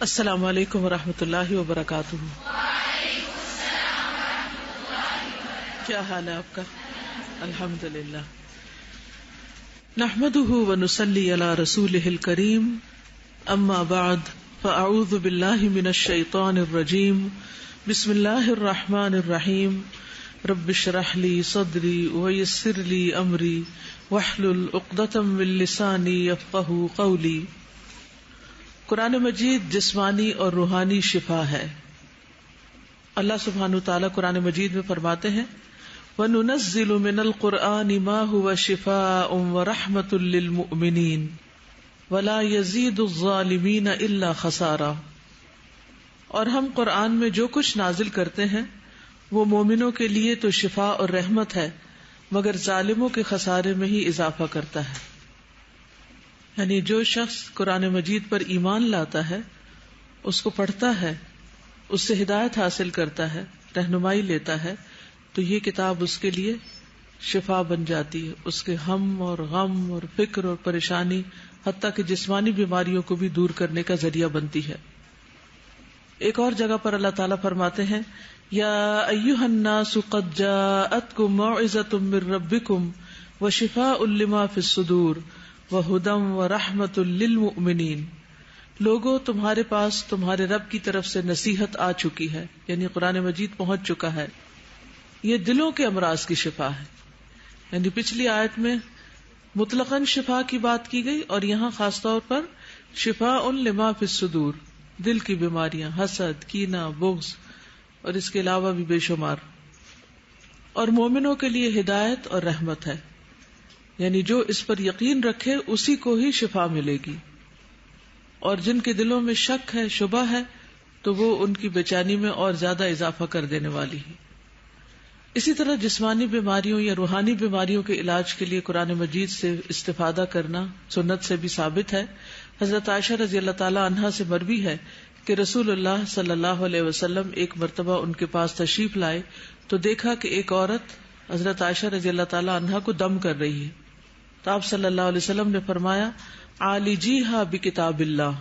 السلام علیکم ورحمۃ اللہ وبرکاتہ۔ کیا حال ہے آپ کا؟ الحمد للہ، نحمده ونصلی علی رسولہ الکریم، اما بعد فاعوذ باللہ من الشیطان الرجیم، بسم اللہ الرحمن الرحیم، رب اشرح لی صدری ویسر لی امری واحلل عقدۃ من لسانی یفقہوا قولی۔ قرآن مجید جسمانی اور روحانی شفا ہے۔ اللہ سبحانہ تعالیٰ قرآن مجید میں فرماتے ہیں وَنُنَزِّلُ مِنَ الْقُرْآنِ مَا هُوَ شِفَاءٌ وَرَحْمَةٌ لِّلْمُؤْمِنِينَ وَلَا يَزِيدُ الظَّالِمِينَ إِلَّا خَسَارًا، اور ہم قرآن میں جو کچھ نازل کرتے ہیں وہ مومنوں کے لیے تو شفا اور رحمت ہے، مگر ظالموں کے خسارے میں ہی اضافہ کرتا ہے۔ یعنی جو شخص قرآن مجید پر ایمان لاتا ہے، اس کو پڑھتا ہے، اس سے ہدایت حاصل کرتا ہے، رہنمائی لیتا ہے، تو یہ کتاب اس کے لیے شفا بن جاتی ہے، اس کے ہم اور غم اور فکر اور پریشانی، حتیٰ کہ جسمانی بیماریوں کو بھی دور کرنے کا ذریعہ بنتی ہے۔ ایک اور جگہ پر اللہ تعالیٰ فرماتے ہیں یا ایھا الناس قد جاءتکم موعظۃ من ربکم وشفاء لما فی الصدور وہدی ورحمۃ للمؤمنین، لوگوں تمہارے پاس تمہارے رب کی طرف سے نصیحت آ چکی ہے، یعنی قرآن مجید پہنچ چکا ہے، یہ دلوں کے امراض کی شفا ہے۔ یعنی پچھلی آیت میں مطلقاً شفا کی بات کی گئی، اور یہاں خاص طور پر شفاء لما فی الصدور، دل کی بیماریاں، حسد، کینہ، بغض اور اس کے علاوہ بھی بے شمار، اور مومنوں کے لیے ہدایت اور رحمت ہے، یعنی جو اس پر یقین رکھے اسی کو ہی شفا ملے گی، اور جن کے دلوں میں شک ہے، شبہ ہے، تو وہ ان کی بے چینی میں اور زیادہ اضافہ کر دینے والی ہے۔ اسی طرح جسمانی بیماریوں یا روحانی بیماریوں کے علاج کے لیے قرآن مجید سے استفادہ کرنا سنت سے بھی ثابت ہے۔ حضرت عائشہ رضی اللہ تعالی عنہا سے مروی ہے کہ رسول اللہ صلی اللہ علیہ وسلم ایک مرتبہ ان کے پاس تشریف لائے تو دیکھا کہ ایک عورت حضرت عائشہ رضی اللہ تعالی عنہا کو دم کر رہی ہے، تو آپ صلی اللہ علیہ وسلم نے فرمایا عالجیہا بکتاب اللہ،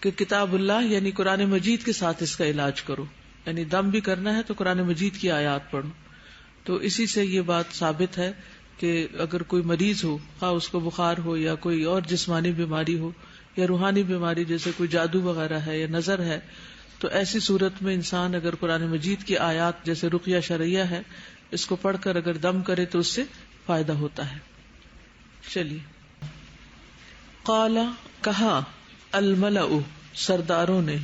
کہ کتاب اللہ یعنی قرآن مجید کے ساتھ اس کا علاج کرو، یعنی دم بھی کرنا ہے تو قرآن مجید کی آیات پڑھو۔ تو اسی سے یہ بات ثابت ہے کہ اگر کوئی مریض ہو، خواہ اس کو بخار ہو یا کوئی اور جسمانی بیماری ہو یا روحانی بیماری جیسے کوئی جادو وغیرہ ہے یا نظر ہے، تو ایسی صورت میں انسان اگر قرآن مجید کی آیات جیسے رقیہ شرعیہ ہے اس کو پڑھ کر اگر دم کرے تو اس سے فائدہ ہوتا ہے۔ چلیے، قال کہا الملأ سرداروں نے،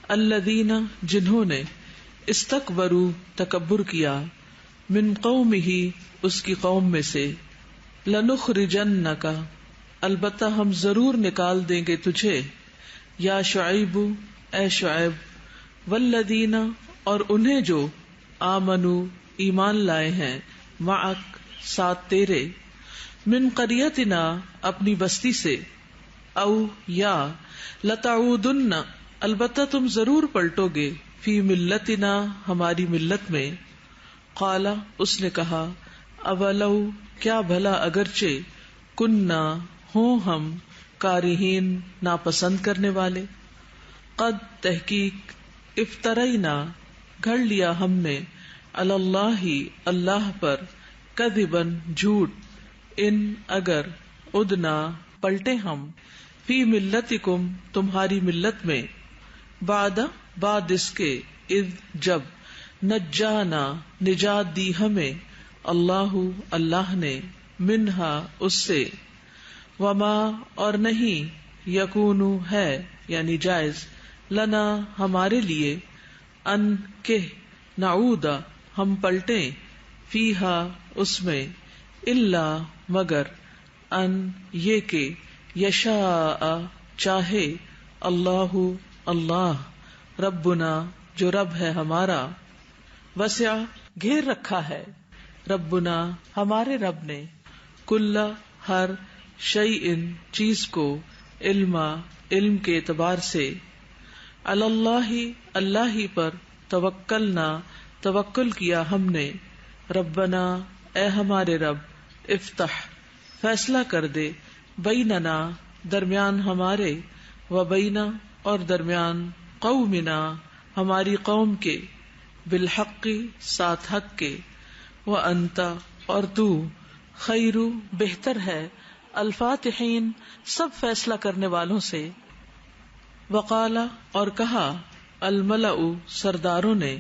الذین جنہوں نے، استکبروا تکبر کیا، من قومہ اس کی قوم میں سے، لنخرجنک البتہ ہم ضرور نکال دیں گے تجھے، یا شعیب اے شعیب، والذین اور انہیں جو، آمنوا ایمان لائے ہیں، معک ساتھ تیرے، من قریتنا اپنی بستی سے، او یا لتعودن البتہ تم ضرور پلٹو گے، فی ملتنا ہماری ملت میں۔ قال اس نے کہا اولو کیا بھلا اگرچہ کننا ہوں ہم کارہین ناپسند کرنے والے، قد تحقیق افترینا گھڑ لیا ہم نے، علی اللہ اللہ پر، کذبا جھوٹ، ان اگر ادنا پلٹے ہم، فی ملتکم تمہاری ملت میں، بعد اس کے، اذ جب، نجانا نجات دی ہمیں، اللہ نے، منہا اس سے، وما اور نہیں، یکونو ہے یعنی جائز، لنا ہمارے لیے، ان کہ نعودا ہم پلٹیں، فیہا اس میں، الا مگر، ان یہ کہ، یشاء چاہے، اللہ ربنا جو رب ہے ہمارا، وسع گھیر رکھا ہے، ربنا ہمارے رب نے، کل ہر شیء چیز کو، علم کے اعتبار سے، علی اللہ اللہ ہی پر، توکلنا توکل کیا ہم نے، ربنا اے ہمارے رب، افتح فیصلہ کر دے، بیننا درمیان ہمارے، و بینا اور درمیان قومنا ہماری قوم کے بالحق ساتھ حق کے وانت اور تو خیر بہتر ہے الفاتحین سب فیصلہ کرنے والوں سے. وقال اور کہا الملأ سرداروں نے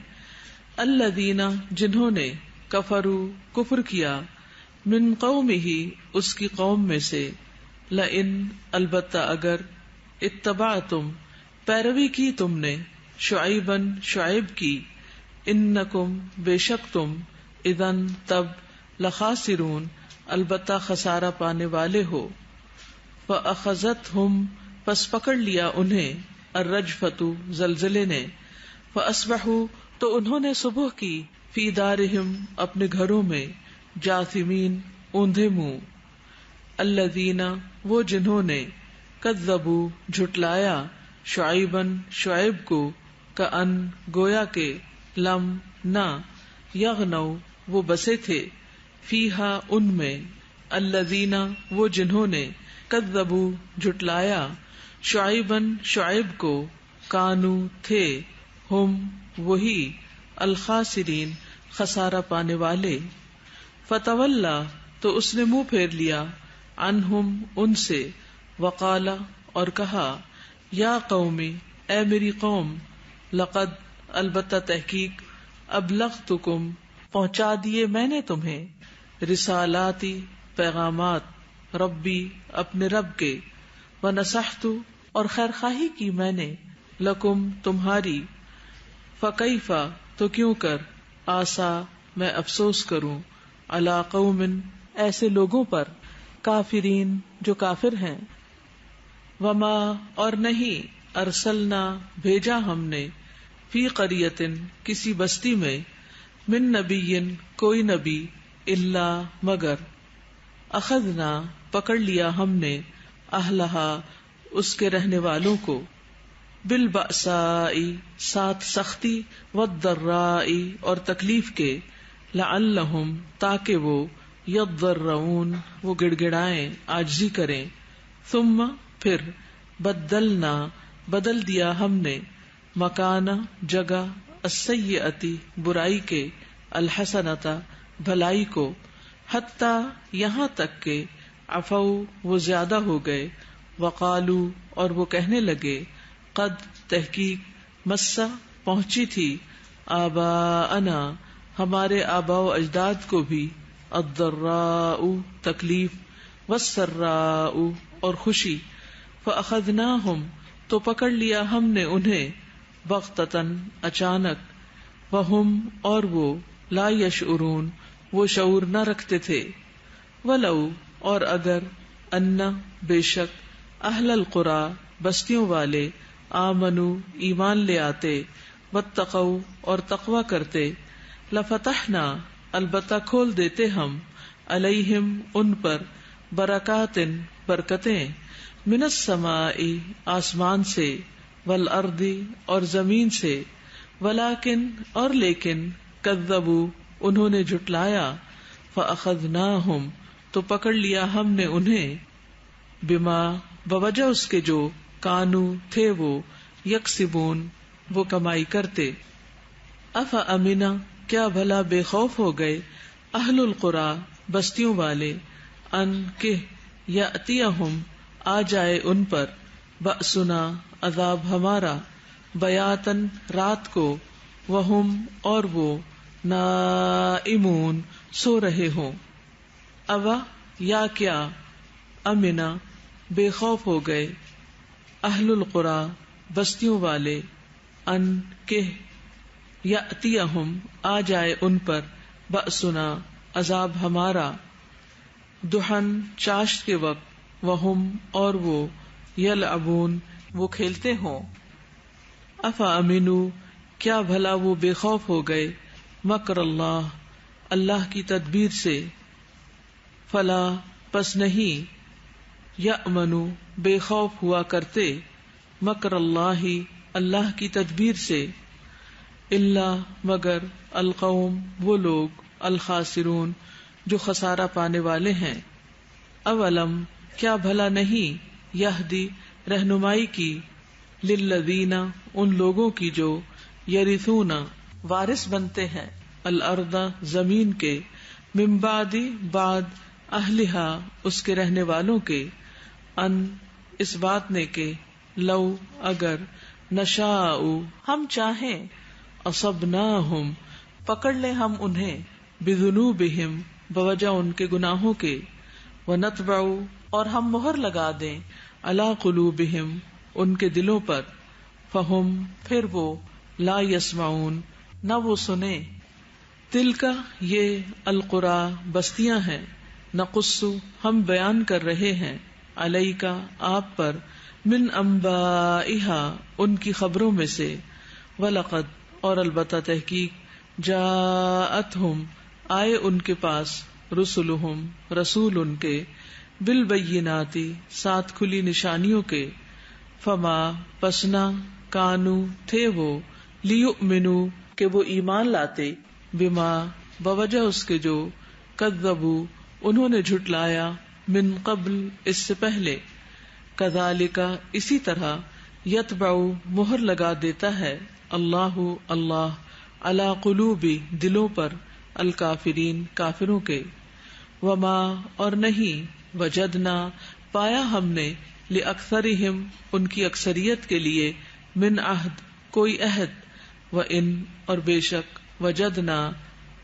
الذین جنہوں نے کفروا کفر کیا من قومہ اس کی قوم میں سے لئن البتہ اگر اتبعتم پیروی کی تم نے شعیبا شعیب کی انکم بے شک تم اذن تب لخاسرون البتہ خسارہ پانے والے ہو. فاخذتہم پس پکڑ لیا انہیں الرجفۃ زلزلے نے فاصبحوا تو انہوں نے صبح کی فی دارہم اپنے گھروں میں جاثمین اوندھے منہ. الذین وہ جنہوں نے کذبوا جھٹلایا شعیبا شعیب کو کأن گویا کہ لم نہ یغنوا وہ بسے تھے فیہا ان میں الذین وہ جنہوں نے کذبوا جھٹلایا شعیبا شعیب کو کانو تھے ہم وہی الخاسرین خسارہ پانے والے. فتولا تو اس نے منہ پھیر لیا عنہم ان سے وقال اور کہا یا قومی اے میری قوم لقد البتہ تحقیق ابلغتکم پہنچا دیے میں نے تمہیں رسالاتی پیغامات ربی اپنے رب کے ونصحت اور خیر خواہی کی میں نے لکم تمہاری فکیف تو کیوں کر آسا میں افسوس کروں علی قوم ایسے لوگوں پر کافرین جو کافر ہیں. وما اور نہیں ارسلنا بھیجا ہم نے فی قریۃ کسی بستی میں من نبی کوئی نبی الا مگر اخذنا پکڑ لیا ہم نے اہلہا اس کے رہنے والوں کو بالبأساء ساتھ سختی والضراء اور تکلیف کے لعلہم تاکہ وہ یضرعون وہ گڑ گڑائیں عاجزی کریں. ثم پھر بدلنا بدل دیا ہم نے مکان جگہ السیئتی برائی کے الحسنتا بھلائی کو حتی یہاں تک کہ عفو وہ زیادہ ہو گئے وقالو اور وہ کہنے لگے قد تحقیق مسا پہنچی تھی آباءنا ہمارے آباء و اجداد کو بھی الضراء تکلیف والسراء اور خوشی فاخذناہم تو پکڑ لیا ہم نے انہیں بغتتاً اچانک وہم اور وہ لا یشعرون وہ شعور نہ رکھتے تھے. ولو اور اگر ان بے شک اہل القری بستیوں والے آمنو ایمان لے آتے واتقوا اور تقوی کرتے لفتحنا البتہ کھول دیتے ہم علیہم ان پر برکات برکتیں من السماء آسمان سے والارض اور زمین سے ولکن اور لیکن کذبوا انہوں نے جھٹلایا فاخذناہم تو پکڑ لیا ہم نے انہیں بما بوجہ اس کے جو کانو تھے وہ یکسبون وہ کمائی کرتے. افامنا کیا بھلا بے خوف ہو گئے اہل القری بستیوں والے ان کہ یاتیہم آ جائے ان پر بأسنا عذاب ہمارا بیاتن رات کو وہم اور وہ نائمون سو رہے ہوں. اوا یا کیا امنا بے خوف ہو گئے اہل القری بستیوں والے ان کہ یاتیہم آ جائے ان پر بأسنا عذاب ہمارا دحن چاشت کے وقت وہم اور وہ یلعبون وہ کھیلتے ہوں. افا امنو کیا بھلا وہ بے خوف ہو گئے مکر اللہ اللہ کی تدبیر سے فلا پس نہیں یأمنو بے خوف ہوا کرتے مکر اللہ اللہ کی تدبیر سے الا مگر القوم وہ لوگ الخاسرون جو خسارہ پانے والے ہیں. اولم کیا بھلا نہیں یہدی رہنمائی کی للذین ان لوگوں کی جو یرثون وارث بنتے ہیں الارض زمین کے من بعد بعد اہلہا اس کے رہنے والوں کے ان اس بات نے کہ لو اگر نشاء ہم چاہیں اصبناہم پکڑ لیں ہم انہیں بذنوبہم بوجہ ان کے گناہوں کے ونتبع اور ہم مہر لگا دیں علی قلوبہم ان کے دلوں پر فہم پھر وہ لا یسمعون نہ وہ سنیں تلکا یہ القرا بستیاں ہیں نقص ہم بیان کر رہے ہیں علیکا آپ پر من انبائہا ان کی خبروں میں سے ولقد اور البتہ تحقیق جاءتہم آئے ان کے پاس رسلہم رسول ان کے بالبینات ساتھ کھلی نشانیوں کے فما پسنا کانو تھے وہ لیؤمنو کہ وہ ایمان لاتے بما بوجہ اس کے جو کذبو انہوں نے جھٹلایا من قبل اس سے پہلے کذالک اسی طرح یتبع مہر لگا دیتا ہے اللہ اللہ علی قلوب دلوں پر الکافرین کافروں کے وما اور نہیں وجدنا پایا ہم نے لأکثرہم ان کی اکثریت کے لیے من عہد کوئی عہد وان اور بے شک وجدنا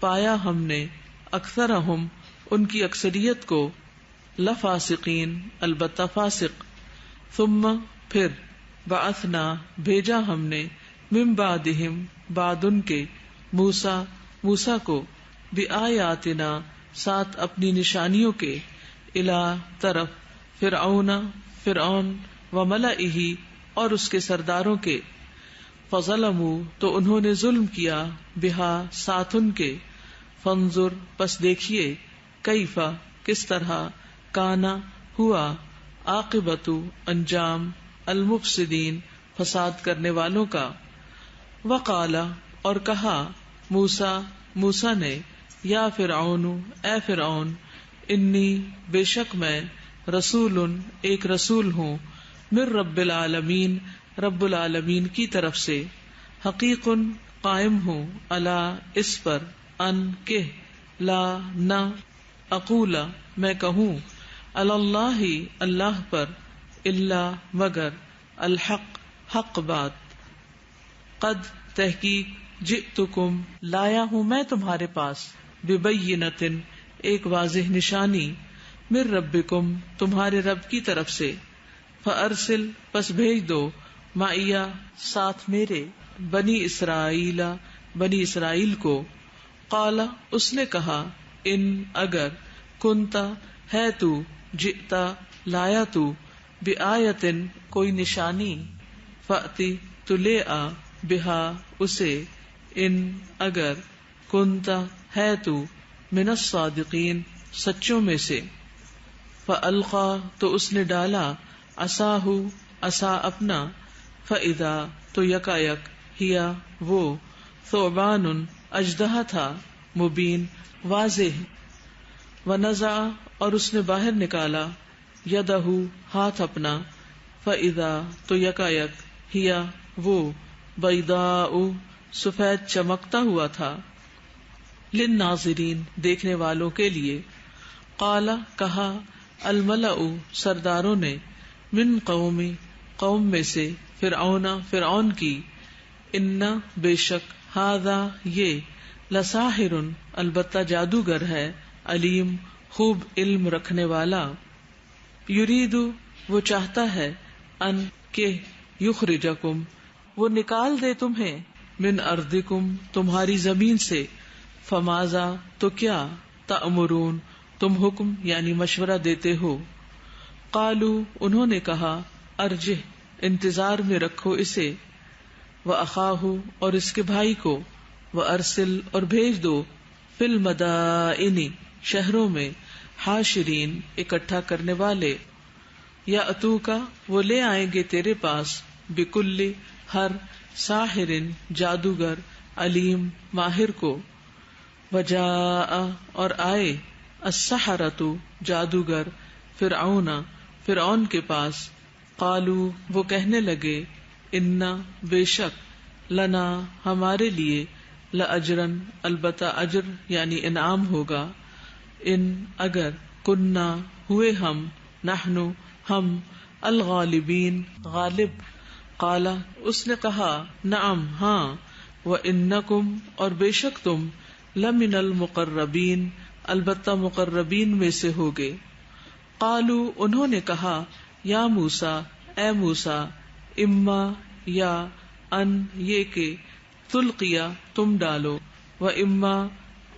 پایا ہم نے اکثرہم ان کی اکثریت کو لفاسقین البتہ فاسق ثم پھر بعثنا بھیجا ہم نے من بعدہم بعد ان کے موسیٰ کو بآیاتنا ساتھ اپنی نشانیوں کے الی طرف فرعون وملئہ اور اس کے سرداروں کے فظلموا تو انہوں نے ظلم کیا بہا ساتھ ان کے فانظر پس دیکھیے کیفا کس طرح کانا ہوا عاقبت انجام المفسدین فساد کرنے والوں کا وقال اور کہا موسیٰ نے یا فرعون اے فرعون انی بے شک میں رسول ایک رسول ہوں من رب العالمین رب العالمین کی طرف سے حقیق قائم ہوں علی اس پر ان کہ لا نہ اقول میں کہوں اللہ اللہ پر الا مگر الحق حق بات قد تحقیق جئتکم لایا ہوں میں تمہارے پاس ببینۃ ایک واضح نشانی من ربکم تمہارے رب کی طرف سے فارسل پس بھیج دو معیا ساتھ میرے بنی اسرائیل کو قال اس نے کہا ان اگر کنتا ہے تو جئتا لایا تو بآیتن کوئی نشانی فأتی تو لے آ بہا اسے ان اگر کنتا ہے تو من الصادقین سچوں میں سے فألقا تو اس نے ڈالا عصاہ عصا اپنا فإذا تو یکایک ہیا وہ ثعبان اژدہا تھا مبین واضح ونزع اور اس نے باہر نکالا یدہ ہاتھ اپنا فإذا تو یکایک ہیا وہ بیضاء سفید چمکتا ہوا تھا للناظرین دیکھنے والوں کے لیے قال کہا الملأ سرداروں نے من قوم میں سے فرعون کی ان بے شک ھذا یہ لساحر البتہ جادوگر ہے علیم خوب علم رکھنے والا یرید وہ چاہتا ہے ان کہ یخرجکم وہ نکال دے تمہیں من ارضکم تمہاری زمین سے فماذا تو کیا تأمرون تم حکم یعنی مشورہ دیتے ہو قالو انہوں نے کہا ارجہ انتظار میں رکھو اسے وأخاہ اور اس کے بھائی کو وأرسل اور بھیج دو فی المدائن شہروں میں حاشرین اکٹھا کرنے والے یأتوکا وہ لے آئیں گے تیرے پاس بکل ہر ساحر جادوگر علیم ماہر کو وجاء اور آئے السحرۃ جادوگر فرعون کے پاس قالو وہ کہنے لگے ان بے شک لنا ہمارے لیے لاجرن البتہ اجر یعنی انعام ہوگا، ان اگر کننا ہوئے ہم نحنو ہم الغالبین غالب۔ قال اس نے کہا نعم ہاں، وانکم اور بے شک تم لمن المقربین البتہ مقربین میں سے ہوگے۔ قالوا انہوں نے کہا یا موسیٰ اے موسیٰ، اما یا ان یہ کہ تلقیا تم ڈالو، و اما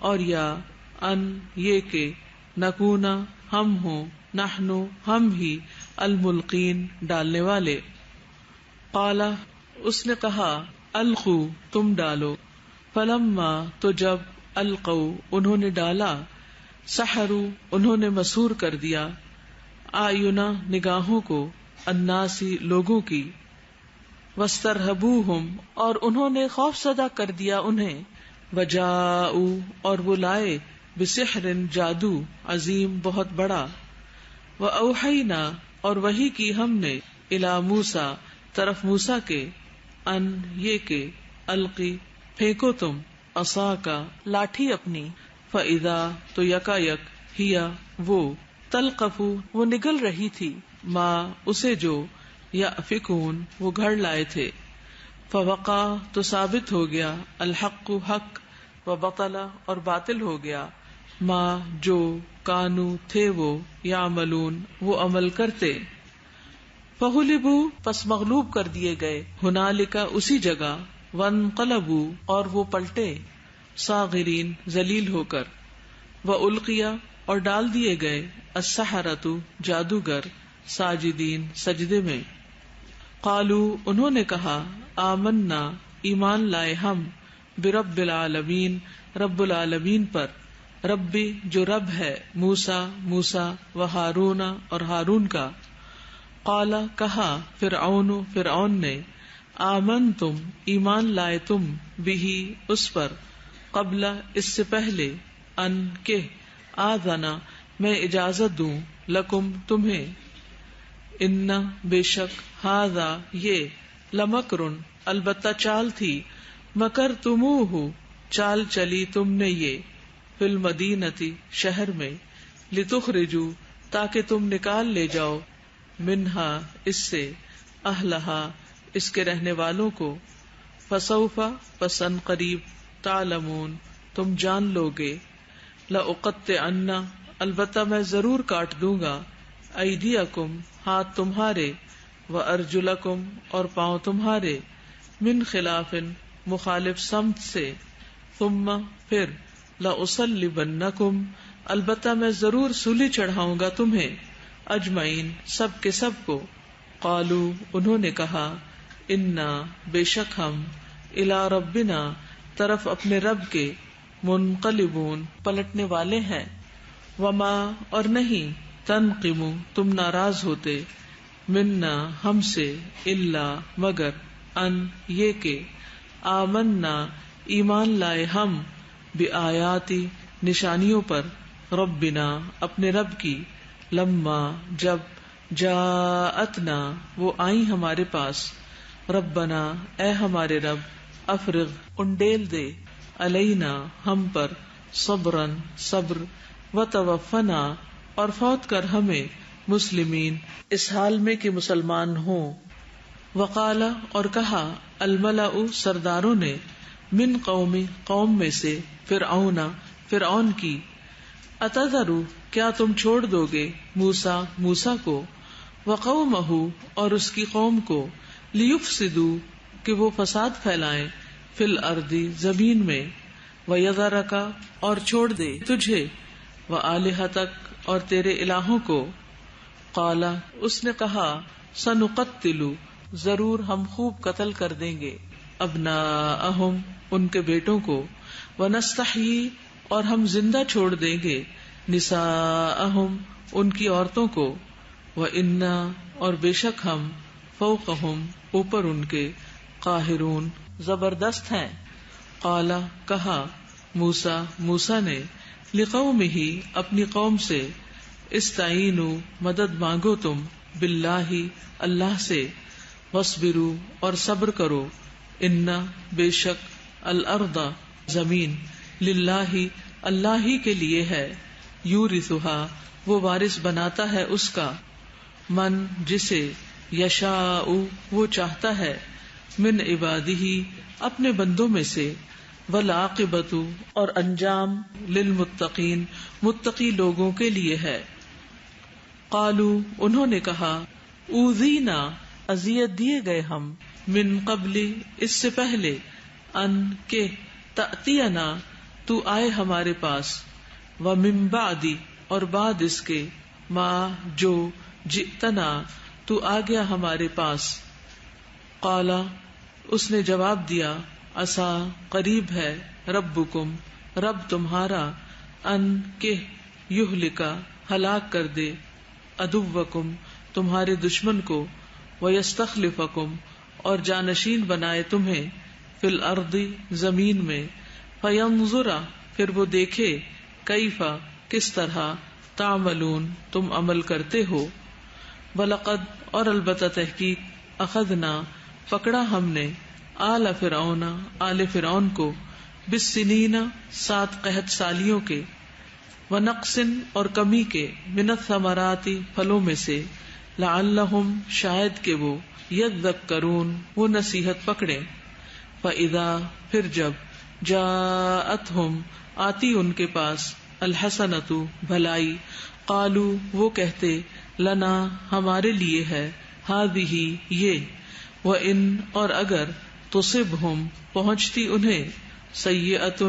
اور یا ان یہ کہ نکونا ہم ہوں نحنو ہم ہی الملقین ڈالنے والے۔ قال اس نے کہا القوا تم ڈالو، فلما تو جب القوا انہوں نے ڈالا، سحروا انہوں نے مسحور کر دیا، اعینا نگاہوں کو، الناسی لوگوں کی، واسترہبوہم اور انہوں نے خوف زدہ کر دیا انہیں، وجاءوا اور وہ لائے، بسحر جادو، عظیم بہت بڑا، واوحینا اور وحی کی ہم نے، الی موسیٰ طرف موسیٰ کے، ان یہ کہ القی پھینکو تم، عصاکا لاٹھی اپنی، فَإِذَا تو یکا یک ہیا وہ، تلقف وہ نگل رہی تھی، ما اسے جو، یأفکون وہ گھڑ لائے تھے، فوقع تو ثابت ہو گیا، الحق حق، وبطل اور باطل ہو گیا، ما جو کانو تھے وہ، یعملون وہ عمل کرتے، فغلبوا پس مغلوب کر دیے گئے، ہنالک اسی جگہ، وانقلبوا اور وہ پلٹے، صاغرین ذلیل ہو کر، والقیا اور ڈال دیے گئے، السحرۃ جادوگر، ساجدین سجدے میں، قالوا انہوں نے کہا آمنا ایمان لائے ہم، برب العالمین رب العالمین پر، ربی جو رب ہے، موسیٰ و ہارون اور ہارون کا، قال کہا فرعون نے، آمنتم ایمان لائے تم، بہ اس پر، قبل اس سے پہلے، ان کہ آذنا میں اجازت دوں، لکم تمہیں، ان بے شک ھذا یہ، لمکرن البتہ چال تھی، مکرتموہ چال چلی تم نے یہ، فی المدینۃ شہر میں، لتخرجوا تاکہ تم نکال لے جاؤ، منہا اس سے، اہلہا اس کے رہنے والوں کو، فسوف پس ان قریب، تعلمون تم جان لو گے، لأقطعن البتہ میں ضرور کاٹ دوں گا، ایدیکم ہاتھ تمہارے، وارجلکم اور پاؤں تمہارے، من خلاف مخالف سمت سے، ثم پھر، لأصلبنکم البتہ میں ضرور سولی چڑھاؤں گا تمہیں، اجمعین سب کے سب کو، قالوا انہوں نے کہا انا بے شک ہم، الی ربنا طرف اپنے رب کے، منقلبون پلٹنے والے ہیں، وما اور نہیں، تنقم تم ناراض ہوتے، منا ہم سے، الا مگر، ان یہ کہ، آمنا ایمان لائے ہم، بآیاتی نشانیوں پر، ربنا اپنے رب کی، لما جب، جاءتنا وہ آئیں ہمارے پاس، ربنا اے ہمارے رب، افرغ انڈیل دے، علینا ہم پر، صبرن صبر، وتوفنا اور فوت کر ہمیں، مسلمین اس حال میں کہ مسلمان ہوں، وقال اور کہا، الملأ سرداروں نے، من قومی قوم میں سے، فرعون کی، اتذروا کیا تم چھوڑ دو گے، موسیٰ کو، وقومہ اور اس کی قوم کو، لیفسدوا کہ وہ فساد پھیلائیں، فی الارض زمین میں، ویذرک اور چھوڑ دے تجھے، وآلہتک اور تیرے الہوں کو، قال اس نے کہا، سنقتل ضرور ہم خوب قتل کر دیں گے، ابناءہم ان کے بیٹوں کو، ونستحیی اور ہم زندہ چھوڑ دیں گے، نساءہم ان کی عورتوں کو، وَإِنَّا اور بے شک ہم، فوقہم اوپر ان کے، قاہرون زبردست ہیں، قال کہا، موسیٰ نے، لقومہ اپنی قوم سے، استعینوا مدد مانگو تم، باللہ اللہ سے، وَاصْبِرُوا اور صبر کرو، اِنَّ بے شک الْأَرْضَ زمین للہ اللہ ہی کے لیے ہے، یورثها وہ وارث بناتا ہے اس کا، من جسے، یشاء وہ چاہتا ہے، من عبادہ اپنے بندوں میں سے، والعاقبۃ اور انجام للمتقین متقی لوگوں کے لیے ہے۔ قالوا انہوں نے کہا، اوذینا اذیت دیے گئے ہم، من قبل اس سے پہلے، ان کے تأتینا تو آئے ہمارے پاس، ومن بعد اور بعد اس کے، ما جو جئتنا تو آ گیا ہمارے پاس۔ قالا اس نے جواب دیا، عسا قریب ہے، ربکم رب تمہارا، ان کہ یہلکا ہلاک کر دے، عدوکم تمہارے دشمن کو، ویستخلفکم اور جانشین بنائے تمہیں، فی الارض زمین میں، فینظر پھر وہ دیکھے، کیفا کس طرح، تعملون تم عمل کرتے ہو، وَلَقَدْ اور البتہ تحقیق، اخذنا پکڑا ہم نے، آل فرعون آل فرعون کو، بالسنین 7 قحط سالیوں کے، ونقص اور کمی کے، من الثمرات پھلوں میں سے، لعلہم شاید کہ وہ، یذکرون وہ نصیحت پکڑے، فَإِذَا پھر جب، جاءتہم آتی ان کے پاس، الحسنۃ بھلائی، قالوا وہ کہتے، لنا ہمارے لیے ہے، ہذہ یہ، وَإِن اور اگر، تصبہم پہنچتی انہیں، سیئۃ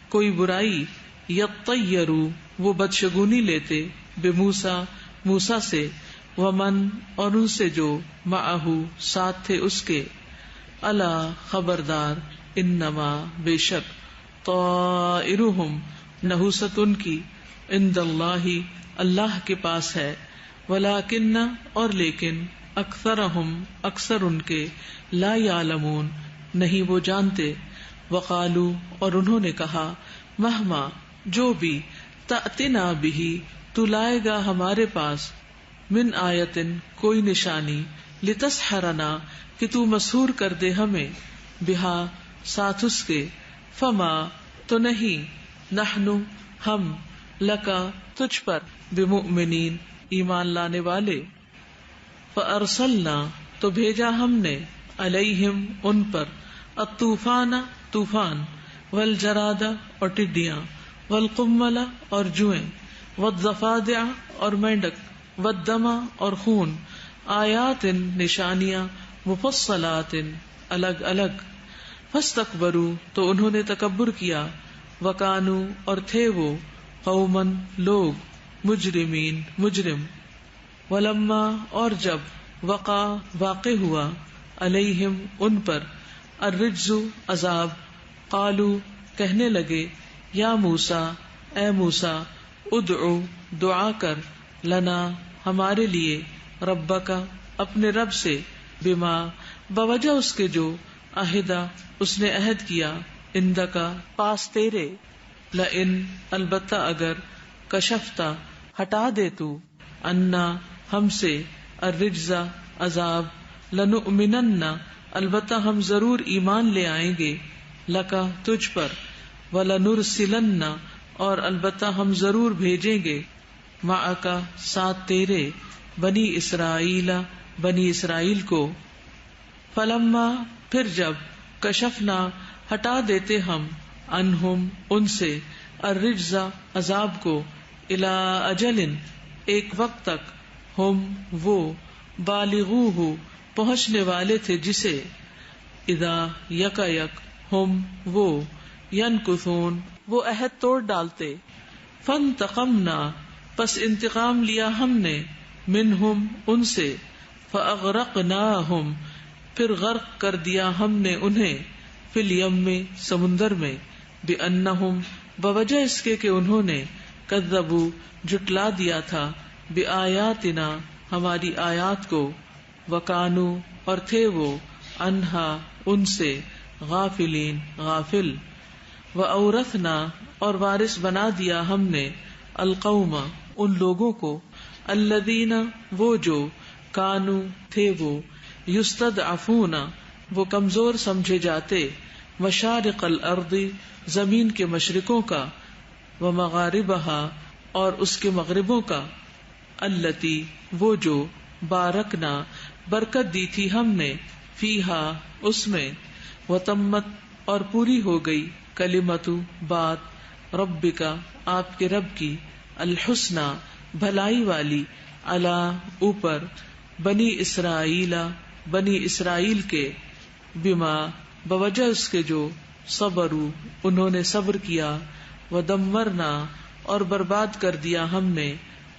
کوئی برائی، یطیروا وہ بدشگونی لیتے، بموسیٰ موسیٰ سے، ومن اور ان سے جو، معہ ساتھ تھے اس کے، الا خبردار، انما بے شک، طائرہم نحوست ان کی، عند اللہ اللہ کے پاس ہے، ولیکن اور لیکن، اکثرہم اکثر ان کے، لا یعلمون نہیں وہ جانتے، وقالو اور انہوں نے کہا، مہما جو بھی، تأتنا بہ تو لائے گا ہمارے پاس، من آیتن کوئی نشانی، لتسحرنا کہ تو مسحور کر دے ہمیں، بہا ساتھ اس کے، فما تو نہیں، نحن ہم، لکا تجھ پر، بمؤمنین ایمان لانے والے، فارسلنا تو بھیجا ہم نے، علیہم ان پر، الطوفان طوفان، والجراد اور ٹڈیاں، والقمل اور جوئیں، والضفادع اور مینڈک، والدم اور خون، آیات نشانیاں، مفصلات الگ الگ، فاستکبروا تو انہوں نے تکبر کیا، وکانوا اور تھے وہ، قومن لوگ، مجرمین مجرم، ولما اور جب، وقع واقع ہوا، علیہم ان پر، الرجز عذاب، قالوا کہنے لگے، یا موسیٰ اے موسیٰ، ادعو دعا کر، لنا ہمارے لیے، ربک اپنے رب سے، بما بوجہ اس کے جو، عہدہ اس نے عہد کیا، عندکا پاس تیرے، لئن البتہ اگر، کشفتا ہٹا دے تو، انا ہم سے، الرجز عذاب، لنؤمنن البتہ ہم ضرور ایمان لے آئیں گے، لکا تجھ پر، ولنرسلن اور البتہ ہم ضرور بھیجیں گے، معکا ساتھ تیرے، بنی اسرائیل بنی اسرائیل کو، فلما پھر جب، کشفنا ہٹا دیتے ہم، عنہم ان سے، الرجز عذاب کو، الی اجل ایک وقت تک، ہم وہ، بالغوہ پہنچنے والے تھے جسے، اذا یکا یک، ہم وہ، ینکثون وہ عہد توڑ ڈالتے، فانتقمنا پس انتقام لیا ہم نے، منہم ان سے، فاغرقناہم پھر غرق کر دیا ہم نے انہیں، فی الیم سمندر میں، بانہم بوجہ اس کے کہ انہوں نے، کذبوا جھٹلا دیا تھا، بآیاتنا ہماری آیات کو، وکانوا اور تھے وہ، عنہا ان سے، غافلین غافل، وأورثنا اور وارث بنا دیا ہم نے، القوم ان لوگوں کو، الذین وہ جو، کانوا تھے وہ، یستضعفون وہ کمزور سمجھے جاتے، مشارق الارض زمین کے مشرقوں کا، ومغاربها اور اس کے مغربوں کا، التی وہ جو بارکنا برکت دی تھی ہم نے، فیہا اس میں، وتمت اور پوری ہو گئی، کلمت بات، ربکا آپ کے رب کی، الحسنی بھلائی والی، علی اوپر، بنی اسرائیل بنی اسرائیل کے، بما بوجہ اس کے جو، صبروا انہوں نے صبر کیا، ودمرنا اور برباد کر دیا ہم نے،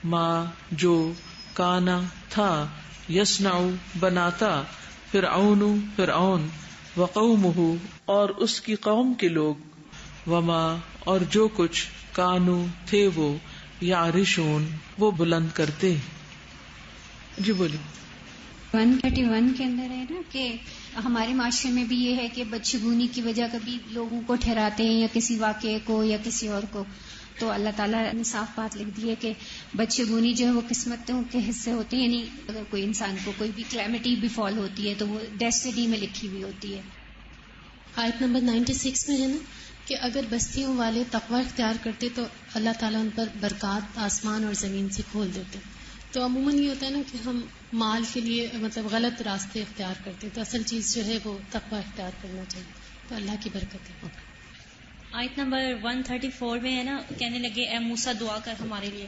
ما جو کانا تھا، یصنع بناتا، فرعون وقومہ اور اس کی قوم کے لوگ، وما اور جو کچھ کانو تھے وہ، یعرشون وہ بلند کرتے. جی بولی. 131 کے اندر ہے نا کہ ہمارے معاشرے میں بھی یہ ہے کہ بدشگونی کی وجہ کبھی لوگوں کو ٹھہراتے ہیں یا کسی واقعے کو یا کسی اور کو، تو اللہ تعالیٰ نے صاف بات لکھ دی ہے کہ بدشگونی جو ہے وہ قسمتوں کے حصے ہوتے ہیں، یعنی اگر کوئی انسان کو کوئی بھی کلیمٹی بھی فال ہوتی ہے تو وہ ڈیسٹنی میں لکھی ہوئی ہوتی ہے. آیت نمبر 96 میں ہے نا کہ اگر بستیوں والے تقوی اختیار کرتے تو اللہ تعالیٰ ان پر برکات آسمان اور زمین سے کھول دیتے. تو عموماً یہ ہوتا ہے نا کہ ہم مال کے لیے مطلب غلط راستے اختیار کرتے، تو اصل چیز جو ہے وہ تقوی اختیار کرنا چاہیے، تو اللہ کی برکت ہے. آیت نمبر 134 میں ہے نا، کہنے لگے اے موسیٰ دعا کر ہمارے لیے.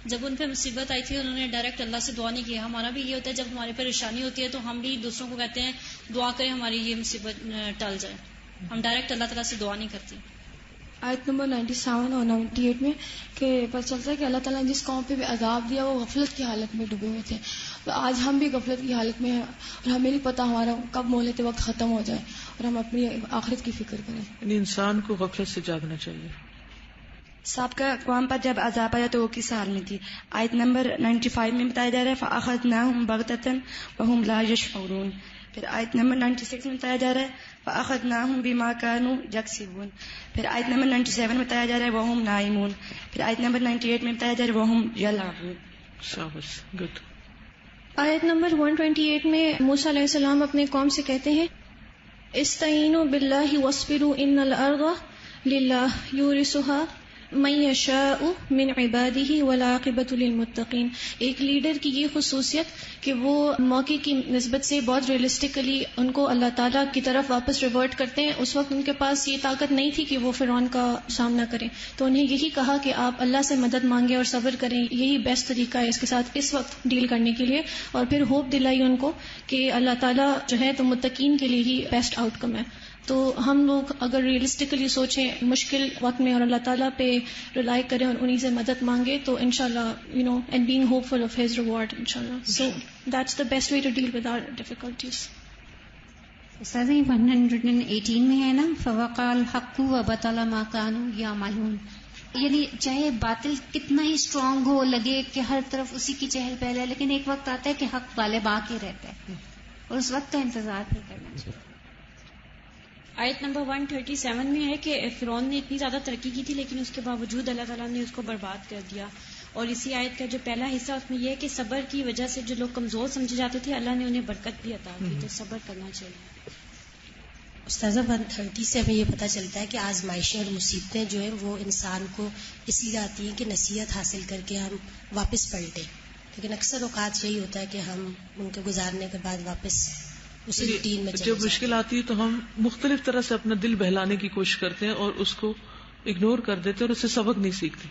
جب ان پہ مصیبت آئی تھی انہوں نے ڈائریکٹ اللہ سے دعا نہیں کی. ہمارا بھی یہ ہوتا ہے جب ہمارے پریشانی ہوتی ہے تو ہم بھی دوسروں کو کہتے ہیں دعا کریں ہماری یہ مصیبت ٹل جائے، ہم ڈائریکٹ اللہ تعالیٰ سے دعا نہیں کرتے. آیت نمبر 97 اور 98 میں کہ پتہ چلتا ہے کہ اللہ تعالیٰ نے جس قوم پہ بھی عذاب دیا وہ غفلت کی حالت میں ڈوبے ہوئے تھے. تو آج ہم بھی غفلت کی حالت میں ہیں اور ہمیں نہیں پتہ ہمارا کب مہلت وقت ختم ہو جائے اور ہم اپنی آخرت کی فکر کریں. یعنی انسان کو غفلت سے جاگنا چاہیے. سابقہ اقوام پر جب عذاب آیا تو وہ کس حال میں تھی؟ آیت نمبر 95 میں بتایا جا رہا ہے فَأَخَذْنَاهُمْ بَغْتَةً وَهُمْ لَا يَشْعُرُونَ. پھر آیت نمبر 96 میں بتایا جا رہا ہے فَأَخَذْنَاهُمْ بِمَا كَانُوا يَكْسِبُونَ. پھر آیت نمبر 97 میں بتایا جا رہا ہے وَهُمْ نَائِمُونَ. پھر آیت نمبر 98 میں بتایا جا رہا ہے وَهُمْ يَلْعَبُونَ. شاباش، گڈ. آیت نمبر 128 میں موسیٰ علیہ السلام اپنے قوم سے کہتے ہیں استعینوا باللہ واصبروا ان الارض للہ یورثها من یشاء من عبادہ والعاقبۃ للمتقین. ایک لیڈر کی یہ خصوصیت کہ وہ موقع کی نسبت سے بہت ریئلسٹکلی ان کو اللہ تعالیٰ کی طرف واپس ریورٹ کرتے ہیں. اس وقت ان کے پاس یہ طاقت نہیں تھی کہ وہ فرعون کا سامنا کریں، تو انہیں یہی کہا کہ آپ اللہ سے مدد مانگیں اور صبر کریں، یہی بیسٹ طریقہ ہے اس کے ساتھ اس وقت ڈیل کرنے کے لیے. اور پھر ہوپ دلائی ان کو کہ اللہ تعالیٰ جو ہے تو متقین کے لیے ہی بیسٹ آؤٹ کم ہے. تو ہم لوگ اگر ریئلسٹکلی سوچیں مشکل وقت میں اور اللہ تعالیٰ پہ ریلائی کریں اور انہیں سے مدد مانگے تو انشاءاللہ and being hopeful of his reward انشاءاللہ. So that's the best way to deal with our difficulties. استاذ 118 میں ہے نا فوقع الحق وبطل ما كانوا يعملون. یعنی چاہے باطل کتنا ہی اسٹرانگ ہو، لگے کہ ہر طرف اسی کی چہل پہل ہے، لیکن ایک وقت آتا ہے کہ حق غالب آ کے رہتا ہے اور اس وقت کا انتظار نہیں کرنا چاہیے. آیت نمبر 137 میں ہے کہ فرعون نے اتنی زیادہ ترقی کی تھی لیکن اس کے باوجود اللہ تعالیٰ نے اس کو برباد کر دیا. اور اسی آیت کا جو پہلا حصہ اس میں یہ ہے کہ صبر کی وجہ سے جو لوگ کمزور سمجھے جاتے تھے اللہ نے انہیں برکت بھی عطا کی، تو صبر کرنا چاہیے. استاذہ 130 سے ہمیں یہ پتہ چلتا ہے کہ آزمائشیں اور مصیبتیں جو ہیں وہ انسان کو اس لیے آتی ہیں کہ نصیحت حاصل کر کے ہم واپس پلٹیں، لیکن اکثر اوقات یہی ہوتا ہے کہ ہم ان کے گزارنے کے بعد واپس اسی روٹین میں جب مشکل آتی ہے تو ہم مختلف طرح سے اپنا دل بہلانے کی کوشش کرتے ہیں اور اس کو اگنور کر دیتے اور اس سے سبق نہیں سیکھتے.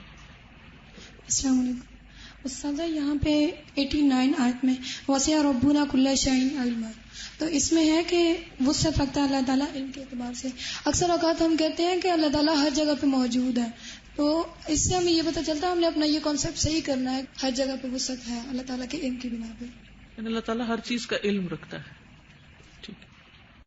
السلام علیکم استاذہ. یہاں پہ 89 آیت میں وسع ربنا کل شیء علما، تو اس میں ہے کہ وسعت رکھتا ہے اللہ تعالیٰ علم کے اعتبار سے. اکثر اوقات ہم کہتے ہیں کہ اللہ تعالیٰ ہر جگہ پہ موجود ہے، تو اس سے ہمیں یہ پتہ چلتا ہے ہم نے اپنا یہ کانسیپٹ صحیح کرنا ہے، ہر جگہ پہ وسعت ہے اللہ تعالیٰ کے علم کی بنا پہ. اللہ تعالیٰ ہر چیز کا علم رکھتا ہے. ٹھیک.